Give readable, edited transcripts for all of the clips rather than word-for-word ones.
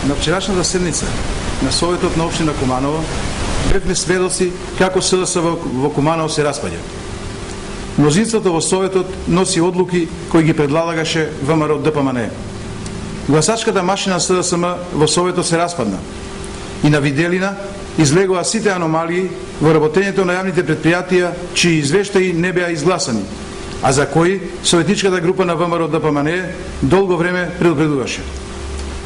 На вчерашната седница на Советот на општина Куманово бевме сведоци како СДС во Куманово се распаѓа. Мнозинството во Советот носи одлуки кои ги предлагаше ВМРО ДПМН. Гласачката машина СДСМ во Советот се распадна и на виделина излегоа сите аномалии во работењето на јавните предпријатија чии извештаи не беа изгласани, а за кои советничката група на ВМРО ДПМН долго време предупредуваше.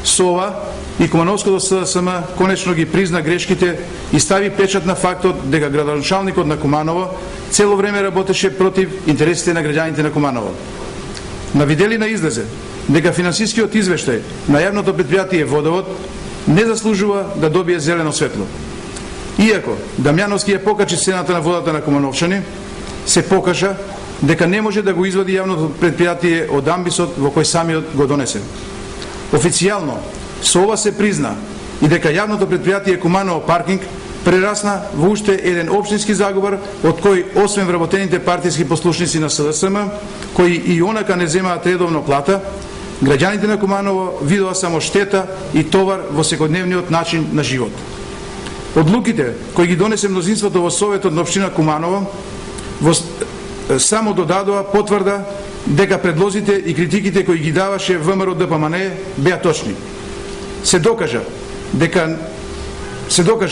Со ова и Кумановското СДСМ конечно ги призна грешките и стави печат на фактот дека градоначалникот на Куманово цело време работеше против интересите на граѓаните на Куманово. На виделина излезе дека финансискиот извештај на јавното предпријатие Водовод не заслужува да добие зелено светло. Иако Дамјановски ја покачи цената на водата на кумановчани, се покажа дека не може да го извади јавното предпријатие од амбисот во кој самиот го донесе. Официјално со ова се призна и дека јавното предпријатие Куманово паркинг прерасна во уште еден општински заговор од кој освен вработените партиски послушници на СДСМ, кои и онака не земаат редовно плата, граѓаните на Куманово видоа само штета и товар во секојдневниот начин на живот. Одлуките кои ги донесе мнозинството во Советот на општина Куманово само додадоа потврда дека предлозите и критиките кои ги даваше ВМРО ДПМН беа точни. Се докажа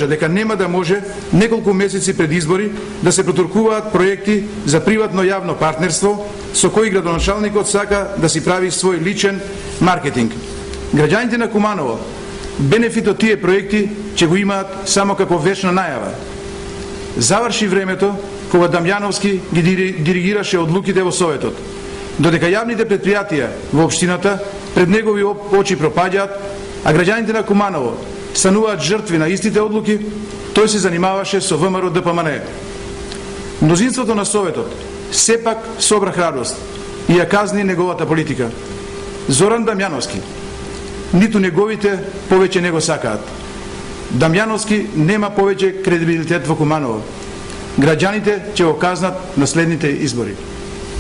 дека нема да може неколку месеци пред избори да се протуркуваат проекти за приватно јавно партнерство со кои градоначалникот сака да си прави свој личен маркетинг. Граѓаните на Куманово бенефит од тие проекти ќе го имаат само како вечна најава. Заврши времето кога Дамјановски ги диригираше одлуките во Советот. Додека јавните предпријатија во општината пред негови очи пропаѓаат, а граѓаните на Куманово стануваат жртви на истите одлуки, тој се занимаваше со ВМРО ДПМН. Мнозинството на Советот сепак собра храброст и ја казни неговата политика. Зоран Дамјановски, ниту неговите повеќе не го сакаат. Дамјановски нема повеќе кредибилитет во Куманово. Граѓаните ќе го казнат на следните избори.